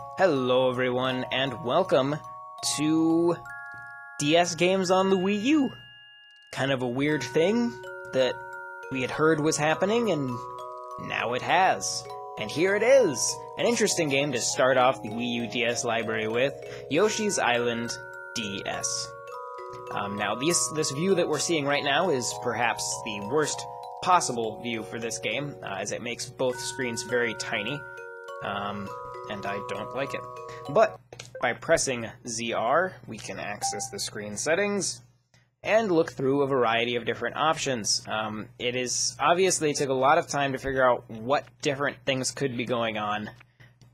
Hello everyone, and welcome to DS games on the Wii U. Kind of a weird thing that we had heard was happening, and now it has. And here it is! An interesting game to start off the Wii U DS library with, Yoshi's Island DS. Now, this view that we're seeing right now is perhaps the worst possible view for this game, as it makes both screens very tiny. And I don't like it. But by pressing ZR, we can access the screen settings and look through a variety of different options. It is obviously took a lot of time to figure out what different things could be going on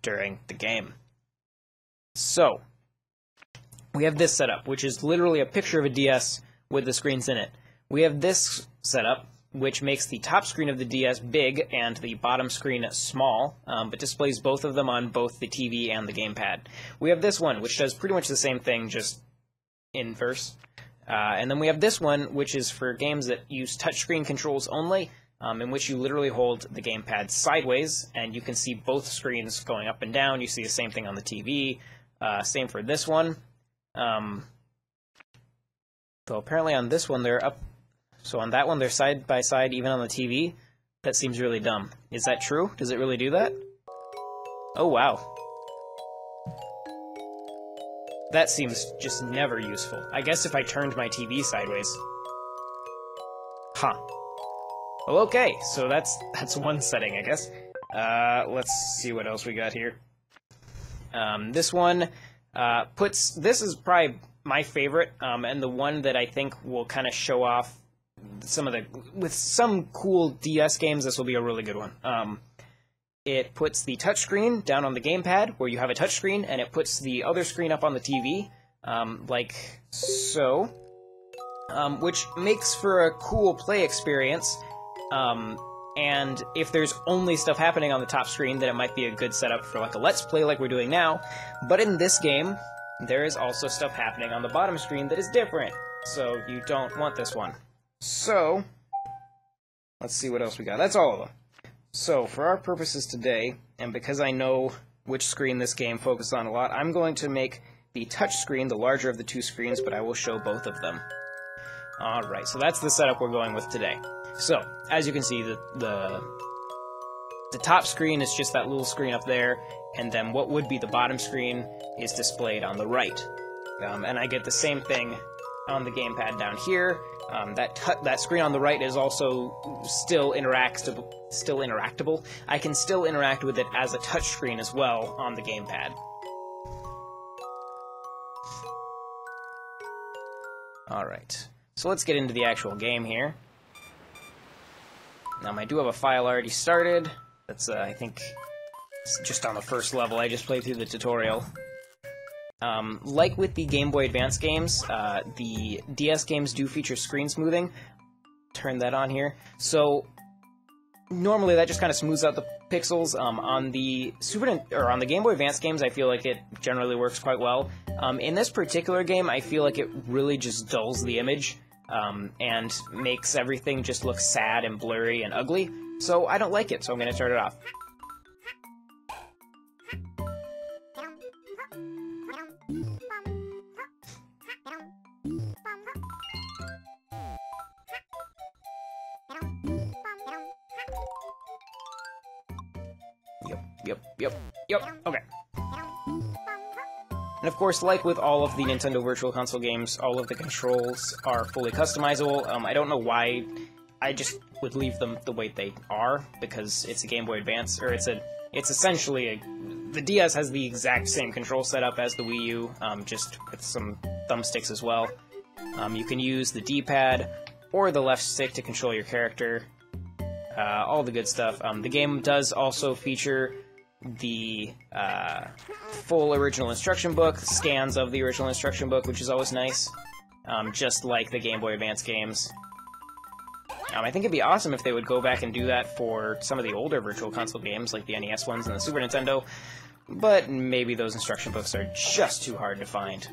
during the game. So, we have this setup, which is literally a picture of a DS with the screens in it. We have this setup, which makes the top screen of the DS big and the bottom screen small, but displays both of them on both the TV and the gamepad. We have this one, which does pretty much the same thing, just inverse. And then we have this one, which is for games that use touchscreen controls only, in which you literally hold the gamepad sideways, and you can see both screens going up and down. You see the same thing on the TV. Same for this one. Though apparently on this one they're up. So on that one, they're side by side, even on the TV. That seems really dumb. Is that true? Does it really do that? Oh, wow. That seems just never useful. I guess if I turned my TV sideways. Huh. Well, okay, so that's one setting, I guess. Let's see what else we got here. This one this is probably my favorite, and the one that I think will kind of show off with some cool DS games. This will be a really good one. It puts the touchscreen down on the gamepad where you have a touchscreen, and it puts the other screen up on the TV, like so, which makes for a cool play experience. And if there's only stuff happening on the top screen, then it might be a good setup for like a Let's Play like we're doing now. But in this game, there is also stuff happening on the bottom screen that is different, so you don't want this one. So, let's see what else we got. That's all of them. So, for our purposes today, and because I know which screen this game focuses on a lot, I'm going to make the touch screen the larger of the two screens, but I will show both of them. Alright, so that's the setup we're going with today. So, as you can see, the top screen is just that little screen up there, and then what would be the bottom screen is displayed on the right. And I get the same thing on the gamepad down here. That screen on the right is also still interactable. I can still interact with it as a touchscreen as well on the gamepad. Alright, so let's get into the actual game here. Now, I do have a file already started. That's, I think, just on the first level. I just played through the tutorial. Like with the Game Boy Advance games, the DS games do feature screen smoothing. Turn that on here. So normally that just kind of smooths out the pixels. On the Game Boy Advance games, I feel like it generally works quite well. In this particular game, I feel like it really just dulls the image and makes everything just look sad and blurry and ugly. So I don't like it. So I'm going to turn it off. Yep, okay. And of course, like with all of the Nintendo Virtual Console games, all of the controls are fully customizable. I don't know why, I just would leave them the way they are, because it's a Game Boy Advance, or it's essentially the DS has the exact same control setup as the Wii U, just with some thumbsticks as well. You can use the D-pad or the left stick to control your character, all the good stuff. The game does also feature the full original instruction book, scans of the original instruction book, which is always nice, just like the Game Boy Advance games. I think it'd be awesome if they would go back and do that for some of the older Virtual Console games, like the NES ones and the Super Nintendo, but maybe those instruction books are just too hard to find.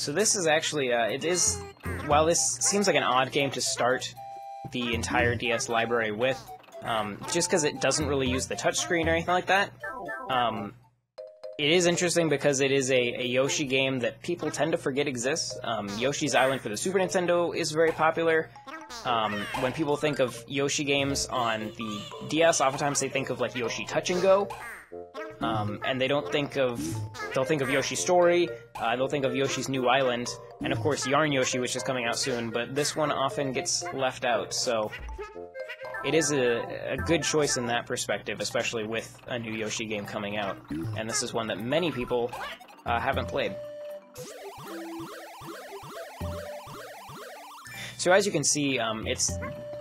So this is actually, it is, while this seems like an odd game to start the entire DS library with, just because it doesn't really use the touchscreen or anything like that, it is interesting because it is a Yoshi game that people tend to forget exists. Yoshi's Island for the Super Nintendo is very popular. When people think of Yoshi games on the DS, oftentimes they think of like Yoshi Touch and Go. And they'll think of Yoshi's Story, they'll think of Yoshi's New Island, and of course Yarn Yoshi, which is coming out soon, but this one often gets left out, so it is a good choice in that perspective, especially with a new Yoshi game coming out, and this is one that many people haven't played. So as you can see, it's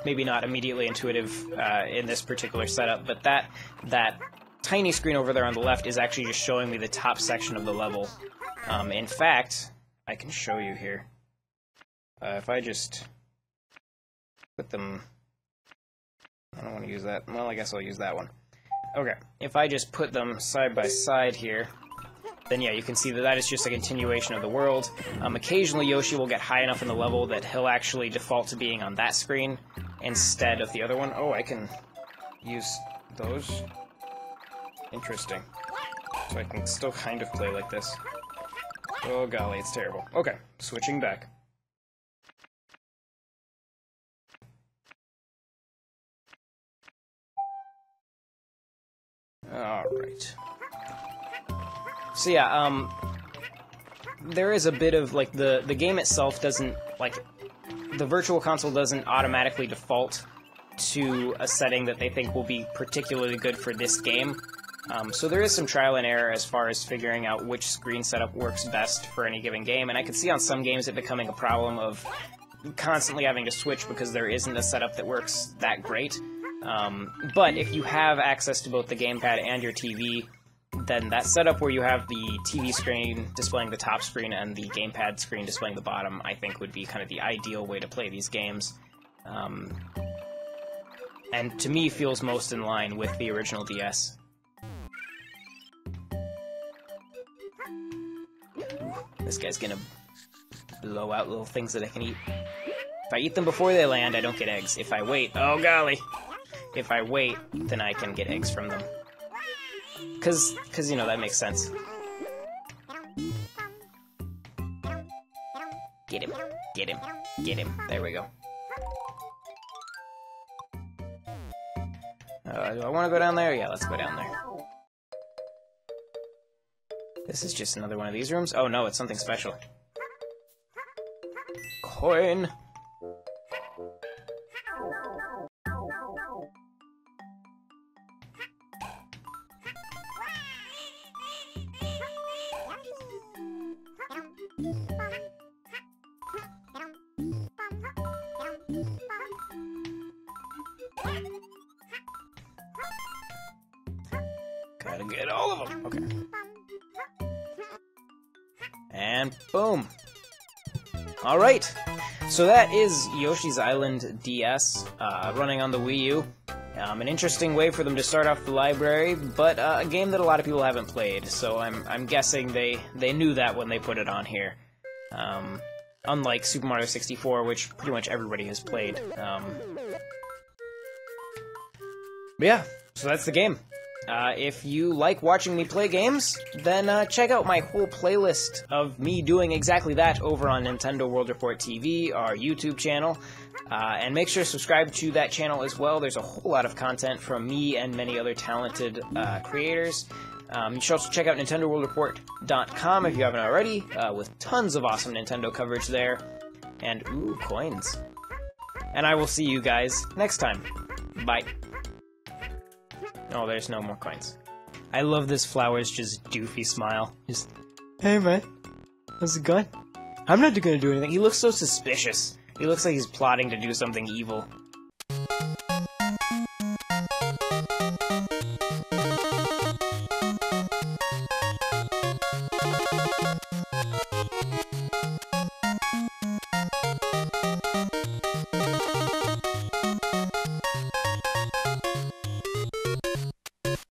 maybe not immediately intuitive in this particular setup, but that tiny screen over there on the left is actually just showing me the top section of the level. In fact, I can show you here. If I just put them... I don't want to use that. Well, I guess I'll use that one. Okay, if I just put them side by side here, then yeah, you can see that that is just a continuation of the world. Occasionally Yoshi will get high enough in the level that he'll actually default to being on that screen instead of the other one. Oh, I can use those. Interesting. So I can still kind of play like this. Oh golly, it's terrible. Okay, switching back. Alright. So yeah, there is a bit of, like, the game itself doesn't, like, the Virtual Console doesn't automatically default to a setting that they think will be particularly good for this game. So there is some trial and error as far as figuring out which screen setup works best for any given game, and I can see on some games it becoming a problem of constantly having to switch because there isn't a setup that works that great. But if you have access to both the gamepad and your TV, then that setup where you have the TV screen displaying the top screen and the gamepad screen displaying the bottom, I think would be kind of the ideal way to play these games. And to me feels most in line with the original DS. This guy's gonna blow out little things that I can eat. If I eat them before they land, I don't get eggs. If I wait, oh golly! If I wait, then I can get eggs from them. Cause you know, that makes sense. Get him, get him, get him. There we go. Do I want to go down there? Yeah, let's go down there. This is just another one of these rooms? Oh no, it's something special. Coin! Gotta get all of them. Okay. And boom! Alright, so that is Yoshi's Island DS, running on the Wii U. An interesting way for them to start off the library, but a game that a lot of people haven't played, so I'm guessing they knew that when they put it on here. Unlike Super Mario 64, which pretty much everybody has played. But yeah, so that's the game. If you like watching me play games, then check out my whole playlist of me doing exactly that over on Nintendo World Report TV, our YouTube channel. And make sure to subscribe to that channel as well. There's a whole lot of content from me and many other talented creators. You should also check out NintendoWorldReport.com if you haven't already, with tons of awesome Nintendo coverage there. And, ooh, coins. And I will see you guys next time. Bye. Oh, there's no more coins. I love this flower's just doofy smile. Just, hey man, how's it going? I'm not gonna do anything. He looks so suspicious. He looks like he's plotting to do something evil.